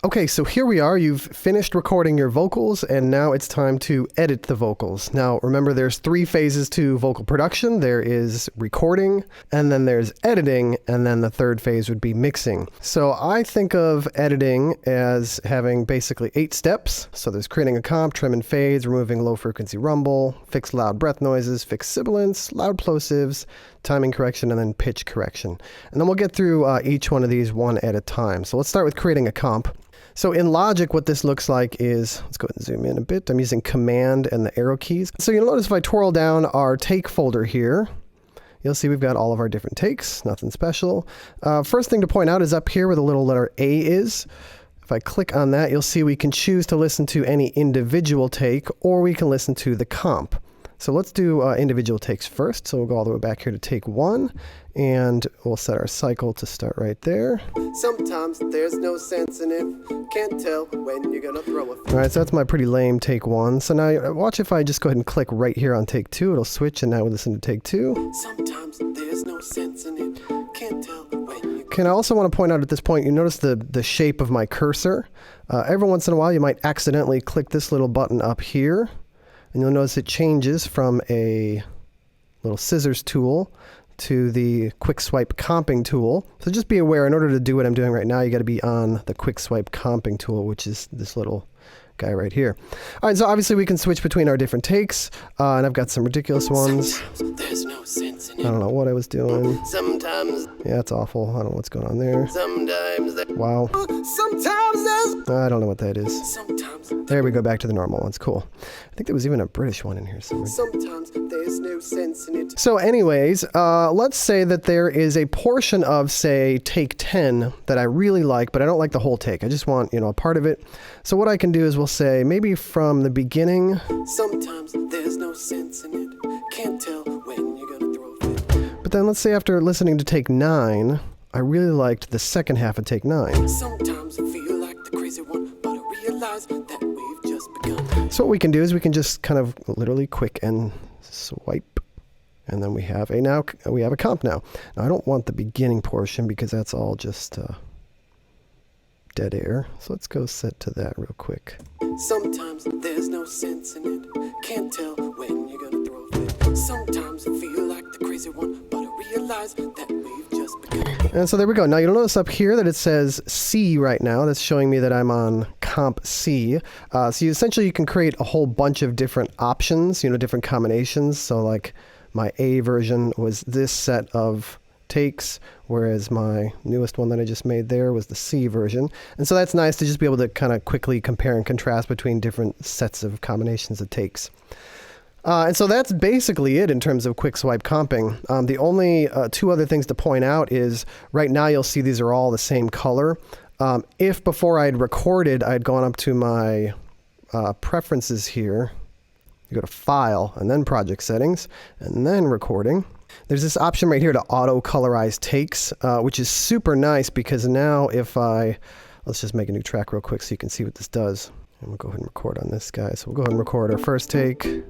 Okay, so here we are. You've finished recording your vocals, and now it's time to edit the vocals. Now, remember, there's 3 phases to vocal production. There is recording, and then there's editing, and then the 3rd phase would be mixing. So I think of editing as having basically 8 steps. So there's creating a comp, trim and fades, removing low-frequency rumble, fix loud breath noises, fix sibilants, loud plosives, timing correction, and then pitch correction. And then we'll get through each one of these one at a time. So let's start with creating a comp. So in Logic, what this looks like is, let's go ahead and zoom in a bit. I'm using Command and the arrow keys. So you'll notice if I twirl down our take folder here, you'll see we've got all of our different takes, nothing special. First thing to point out is up here where the little letter A is. If I click on that, you'll see we can choose to listen to any individual take, or we can listen to the comp. So let's do individual takes first. So we'll go all the way back here to take 1, and we'll set our cycle to start right there. Sometimes there's no sense in it, can't tell when you're gonna throw a fit. All right, so that's my pretty lame take 1. So now watch if I just go ahead and click right here on take 2, it'll switch, and now we listen to take 2. Sometimes there's no sense in it, can't tell when you... Okay, I also want to point out at this point, you notice the shape of my cursor. Every once in a while, you might accidentally click this little button up here, and you'll notice it changes from a little scissors tool to the quick swipe comping tool. So just be aware, in order to do what I'm doing right now, you got to be on the quick swipe comping tool, which is this little guy right here. All right, so obviously we can switch between our different takes, and I've got some ridiculous ones. Sometimes there's no sense in it. I don't know what I was doing. Sometimes. Yeah, it's awful. I don't know what's going on there. Sometimes. Wow. Sometimes there's. I don't know what that is. Sometimes. There we go, back to the normal ones. Cool. I think there was even a British one in here somewhere. Sometimes there's no sense in it. So anyways, let's say that there is a portion of, say, take 10 that I really like, but I don't like the whole take. I just want, a part of it. So what I can do is we'll say maybe from the beginning. Sometimes there's no sense in it. Can't tell when you're gonna throw a fit. But then let's say after listening to take 9, I really liked the second half of take 9. Sometimes I feel like the crazy one, but I realize that we've just begun. So what we can do is we can just kind of literally quick and swipe, and then we have a comp now. Now I don't want the beginning portion because that's all just dead air. So let's go set to that real quick. Sometimes there's no sense in it. Can't tell when you're gonna throw a fit. Sometimes I feel like the crazy one, but I realize that we've just begun. And so there we go. Now you'll notice up here that it says C right now. That's showing me that I'm on comp C. So essentially you can create a whole bunch of different options, different combinations. So like my A version was this set of takes, whereas my newest one that I just made there was the C version. And so that's nice to just be able to kind of quickly compare and contrast between different sets of combinations of takes. And so that's basically it in terms of quick swipe comping. The only 2 other things to point out is right now you'll see these are all the same color. If before I'd recorded, I'd gone up to my preferences here, you go to File and then Project Settings and then Recording. There's this option right here to auto colorize takes, which is super nice because now if let's just make a new track real quick so you can see what this does. And we'll go ahead and record on this guy. So we'll go ahead and record our first take.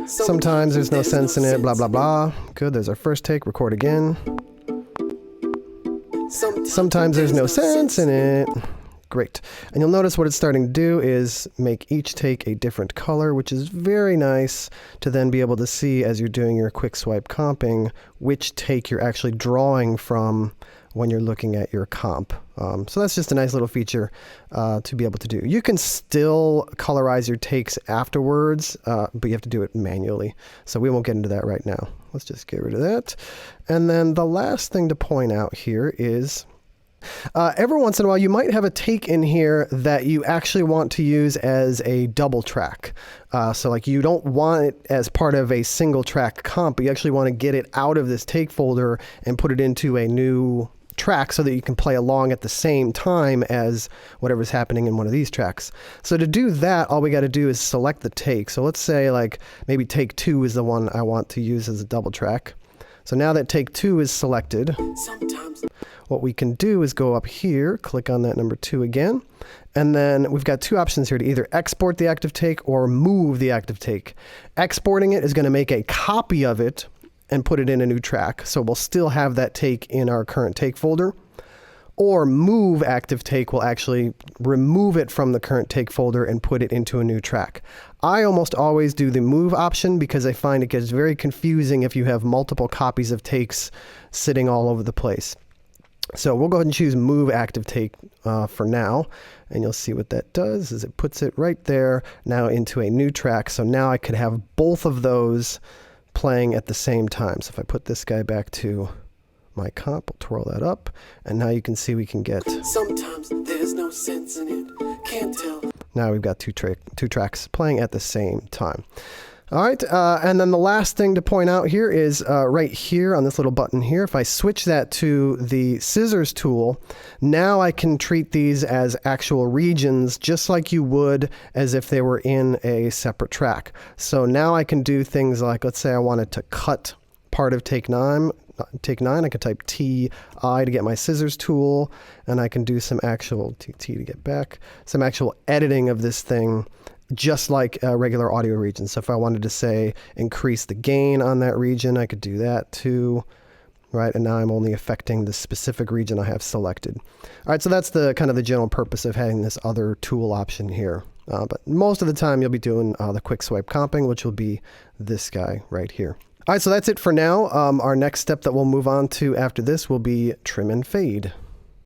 Sometimes there's no sense in it, blah, blah, blah. Good, there's our first take, record again. Sometimes there's no sense in it. Great. And you'll notice what it's starting to do is make each take a different color, which is very nice to then be able to see as you're doing your quick swipe comping, which take you're actually drawing from when you're looking at your comp. So that's just a nice little feature to be able to do. You can still colorize your takes afterwards, but you have to do it manually. So we won't get into that right now. Let's just get rid of that. And then the last thing to point out here is every once in a while you might have a take in here that you actually want to use as a double track. So like you don't want it as part of a single track comp, but you actually want to get it out of this take folder and put it into a new track so that you can play along at the same time as whatever's happening in one of these tracks. So to do that, all we got to do is select the take. So let's say like maybe take 2 is the one I want to use as a double track. So now that take 2 is selected, Sometimes. What we can do is go up here, click on that number 2 again, and then we've got 2 options here to either export the active take or move the active take. Exporting it is going to make a copy of it and put it in a new track. So we'll still have that take in our current take folder. or move active take will actually remove it from the current take folder and put it into a new track. I almost always do the move option because I find it gets very confusing if you have multiple copies of takes sitting all over the place. So we'll go ahead and choose move active take for now, and you'll see what that does is it puts it right there now into a new track. So now I could have both of those playing at the same time. So if I put this guy back to my comp, we'll twirl that up, and now you can see we can get. Sometimes there's no sense in it, can't tell. Now we've got two tracks playing at the same time. All right, and then the last thing to point out here is right here on this little button here. If I switch that to the scissors tool, now I can treat these as actual regions just like you would as if they were in a separate track. So now I can do things like, let's say I wanted to cut part of take 9, I could type T-I to get my scissors tool, and I can do some actual, T to get back, some actual editing of this thing, just like a regular audio region. So if I wanted to say increase the gain on that region, I could do that too, right? And now I'm only affecting the specific region I have selected. All right, so that's the kind of the general purpose of having this other tool option here. But most of the time you'll be doing the quick swipe comping, which will be this guy right here. All right, so that's it for now. Our next step that we'll move on to after this will be trim and fade.